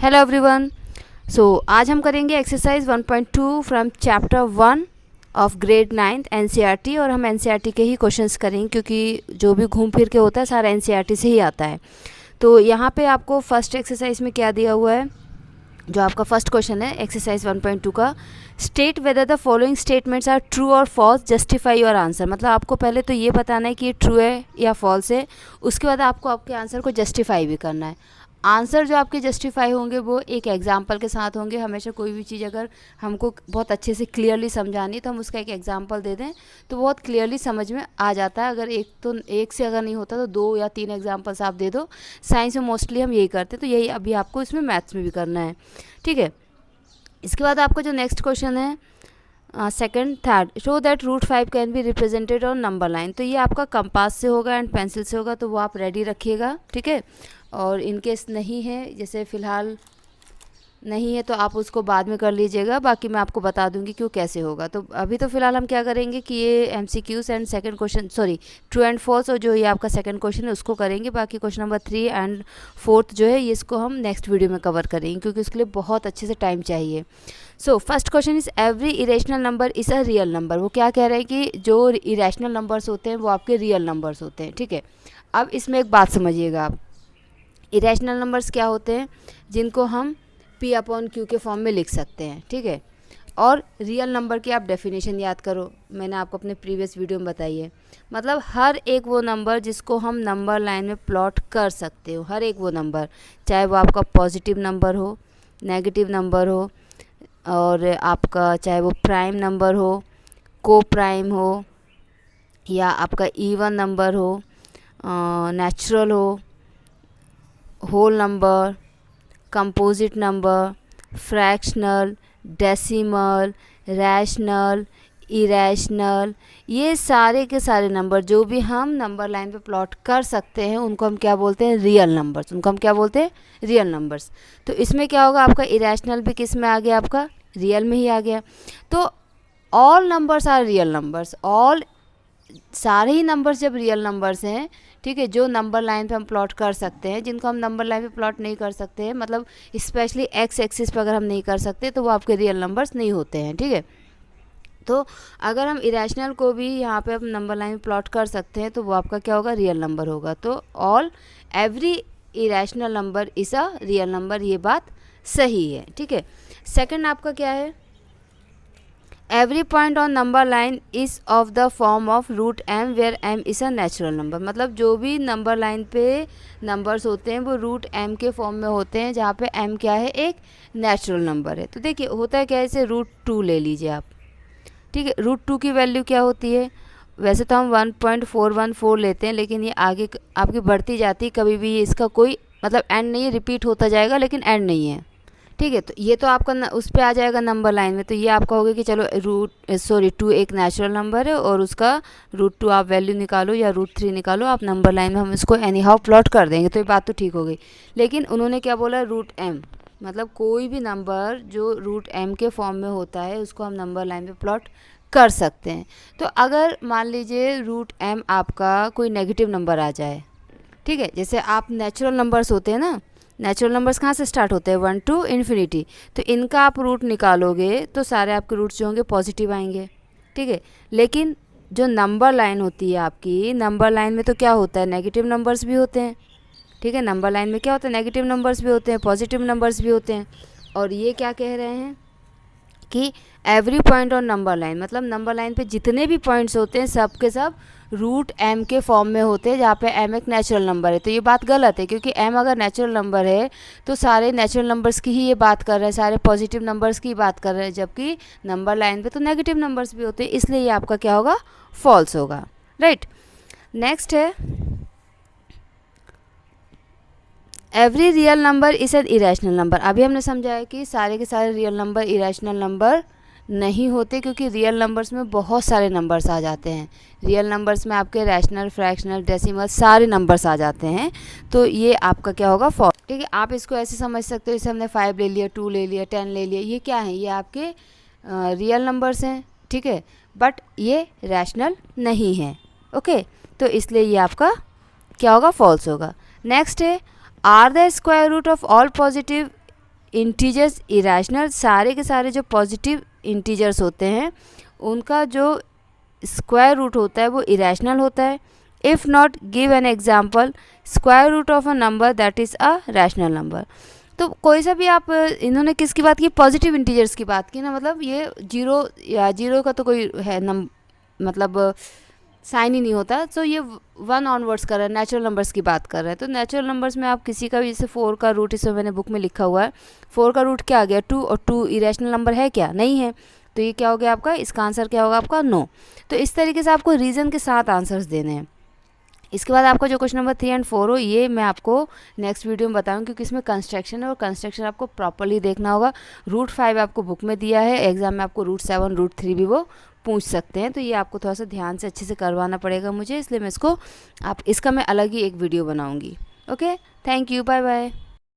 Hello everyone. आज हम करेंगे exercise 1.2 from chapter 1 of grade 9th NCERT. और हम एनसीईआरटी के ही क्वेश्चंस करेंगे क्योंकि जो भी घूम फिर के होता है सारा एनसीईआरटी से ही आता है। तो यहाँ पे आपको फर्स्ट एक्सरसाइज में क्या दिया हुआ है, जो आपका फर्स्ट क्वेश्चन है एक्सरसाइज 1.2 का, state whether the following statements are true और फॉल्स, जस्टिफाई योर आंसर। मतलब आपको पहले तो ये बताना है कि ये ट्रू है या फॉल्स है, उसके बाद आपको आपके आंसर को जस्टिफाई भी करना है। आंसर जो आपके जस्टिफाई होंगे वो एक एग्जाम्पल के साथ होंगे। हमेशा कोई भी चीज़ अगर हमको बहुत अच्छे से क्लियरली समझानी तो हम उसका एक एग्जाम्पल दे दें तो बहुत क्लियरली समझ में आ जाता है। अगर एक से अगर नहीं होता तो 2 या 3 एग्जाम्पल्स आप दे दो। साइंस में मोस्टली हम यही करते हैं, तो यही अभी आपको इसमें मैथ्स में भी करना है, ठीक है। इसके बाद आपका जो नेक्स्ट क्वेश्चन है second third, show that root 5 can be represented on number line. तो ये आपका कंपास से होगा एंड पेंसिल से होगा, तो वो आप रेडी रखिएगा, ठीक है। और इनकेस नहीं है, जैसे फ़िलहाल नहीं है तो आप उसको बाद में कर लीजिएगा, बाकी मैं आपको बता दूंगी क्यों कैसे होगा। तो अभी तो फ़िलहाल हम क्या करेंगे कि ये MCQs and second question, sorry true and false, और जो ये आपका सेकंड क्वेश्चन है उसको करेंगे। बाकी क्वेश्चन नंबर 3 एंड 4 जो है ये इसको हम नेक्स्ट वीडियो में कवर करेंगे क्योंकि उसके लिए बहुत अच्छे से टाइम चाहिए। So first question is every irrational number is a real number. वो क्या कह रहे हैं कि जो इरेशनल नंबर्स होते हैं वो आपके रियल नंबर्स होते हैं, ठीक है। अब इसमें एक बात समझिएगा आप, इरेशनल नंबर्स क्या होते हैं, जिनको हम P अपॉन Q के फॉर्म में लिख सकते हैं, ठीक है। और रियल नंबर की आप डेफिनेशन याद करो, मैंने आपको अपने प्रीवियस वीडियो में बताई है। मतलब हर एक वो नंबर जिसको हम नंबर लाइन में प्लॉट कर सकते हो, हर एक वो नंबर, चाहे वो आपका पॉजिटिव नंबर हो, नेगेटिव नंबर हो, और आपका चाहे वो प्राइम नंबर हो, को प्राइम हो, या आपका इवन नंबर हो, नेचुरल हो, whole number, composite number, fractional, decimal, rational, irrational, ये सारे के सारे नंबर जो भी हम नंबर लाइन पे प्लॉट कर सकते हैं उनको हम क्या बोलते हैं, रियल नंबर्स। उनको हम क्या बोलते हैं, रियल नंबर्स। तो इसमें क्या होगा, आपका इरेशनल भी किस में आ गया, आपका रियल में ही आ गया। तो all numbers are real numbers, all सारे ही नंबर्स जब रियल नंबर्स हैं, ठीक है, जो नंबर लाइन पे हम प्लॉट कर सकते हैं, जिनको हम नंबर लाइन पे प्लॉट नहीं कर सकते हैं, मतलब स्पेशली एक्स एक्सिस पर अगर हम नहीं कर सकते तो वो आपके रियल नंबर्स नहीं होते हैं, ठीक है। तो अगर हम इरेशनल को भी यहाँ पे हम नंबर लाइन में प्लॉट कर सकते हैं तो वो आपका क्या होगा, रियल नंबर होगा। तो all every irrational number is a real number, ये बात सही है, ठीक है। सेकेंड आपका क्या है, every point on number line is of the form of root M where M is a natural number. मतलब जो भी नंबर लाइन पे नंबर्स होते हैं वो रूट एम के फॉर्म में होते हैं, जहाँ पे एम क्या है, एक नेचुरल नंबर है। तो देखिए होता है क्या, ऐसे √2 ले लीजिए आप, ठीक है। √2 की वैल्यू क्या होती है, वैसे तो हम 1.414 लेते हैं, लेकिन ये आगे आपकी बढ़ती जाती है, कभी भी इसका कोई मतलब एंड नहीं है, रिपीट होता जाएगा लेकिन एंड नहीं है, ठीक है। तो ये तो आपका उस पर आ जाएगा नंबर लाइन में। तो ये आपका होगा कि चलो 2 एक नेचुरल नंबर है और उसका √2 आप वैल्यू निकालो या √3 निकालो, आप नंबर लाइन में हम इसको एनी हाउ प्लॉट कर देंगे, तो ये बात तो ठीक हो गई। लेकिन उन्होंने क्या बोला, √m, मतलब कोई भी नंबर जो √m के फॉर्म में होता है उसको हम नंबर लाइन में प्लॉट कर सकते हैं। तो अगर मान लीजिए √m आपका कोई नेगेटिव नंबर आ जाए, ठीक है, जैसे आप नेचुरल नंबर्स होते हैं ना, नेचुरल नंबर्स कहाँ से स्टार्ट होते हैं, 1 to इन्फिनिटी। तो इनका आप रूट निकालोगे तो सारे आपके रूट्स जो होंगे पॉजिटिव आएंगे, ठीक है। लेकिन जो नंबर लाइन होती है आपकी, नंबर लाइन में तो क्या होता है, नेगेटिव नंबर्स भी होते हैं, ठीक है। नंबर लाइन में क्या होता है, नेगेटिव नंबर्स भी होते हैं, पॉजिटिव नंबर्स भी होते हैं। और ये क्या कह रहे हैं कि every point on number line, मतलब नंबर लाइन पे जितने भी पॉइंट्स होते हैं सब के सब √m के फॉर्म में होते हैं, जहाँ पे m एक नेचुरल नंबर है। तो ये बात गलत है, क्योंकि m अगर नेचुरल नंबर है तो सारे नेचुरल नंबर्स की ही ये बात कर रहे हैं, सारे पॉजिटिव नंबर्स की बात कर रहे हैं, जबकि नंबर लाइन पे तो नेगेटिव नंबर्स भी होते हैं, इसलिए ये आपका क्या होगा, फॉल्स होगा, राइट। नेक्स्ट है every real number is an irrational number. अभी हमने समझा है कि सारे के सारे रियल नंबर इरेशनल नंबर नहीं होते, क्योंकि रियल नंबर्स में बहुत सारे नंबर्स आ जाते हैं। रियल नंबर्स में आपके रैशनल, फ्रैक्शनल, डेसिमल सारे नंबर्स आ जाते हैं, तो ये आपका क्या होगा, फॉल्स, ठीक है। आप इसको ऐसे समझ सकते हो, जैसे हमने 5 ले लिया, 2 ले लिया, 10 ले लिया, ये क्या है, ये आपके रियल नंबर्स हैं, ठीक है, बट ये रैशनल नहीं है, ओके। तो इसलिए ये आपका क्या होगा, फॉल्स होगा। नेक्स्ट है are the square root of all positive integers irrational, सारे के सारे जो पॉजिटिव इंटीजर्स होते हैं उनका जो स्क्वायर रूट होता है वो इरेशनल होता है। If not give an example, square root of a number that is a rational number. तो कोई सा भी आप, इन्होंने किसकी बात की, पॉजिटिव इंटीजर्स की बात की ना, मतलब ये जीरो या जीरो का तो कोई है मतलब साइन ही नहीं होता। सो ये 1 ऑनवर्ड्स कर रहा है, नेचुरल नंबर्स की बात कर रहा है। तो नेचुरल नंबर्स में आप किसी का भी, जैसे 4 का रूट, इसमें मैंने बुक में लिखा हुआ है, 4 का रूट क्या आ गया 2, और 2 इरेशनल नंबर है क्या, नहीं है। तो ये क्या हो गया आपका, इसका आंसर क्या होगा आपका, नो। तो इस तरीके से आपको रीज़न के साथ आंसर्स देने हैं। इसके बाद आपका जो क्वेश्चन नंबर 3 और 4 हो, ये मैं आपको नेक्स्ट वीडियो में बताऊँ, क्योंकि इसमें कंस्ट्रक्शन है और कंस्ट्रक्शन आपको प्रॉपरली देखना होगा। रूट 5 आपको बुक में दिया है, एग्जाम में आपको रूट 7 रूट 3 भी वो पूछ सकते हैं। तो ये आपको थोड़ा सा ध्यान से अच्छे से करवाना पड़ेगा मुझे, इसलिए मैं इसको इसका मैं अलग ही एक वीडियो बनाऊँगी। Okay, thank you, bye bye.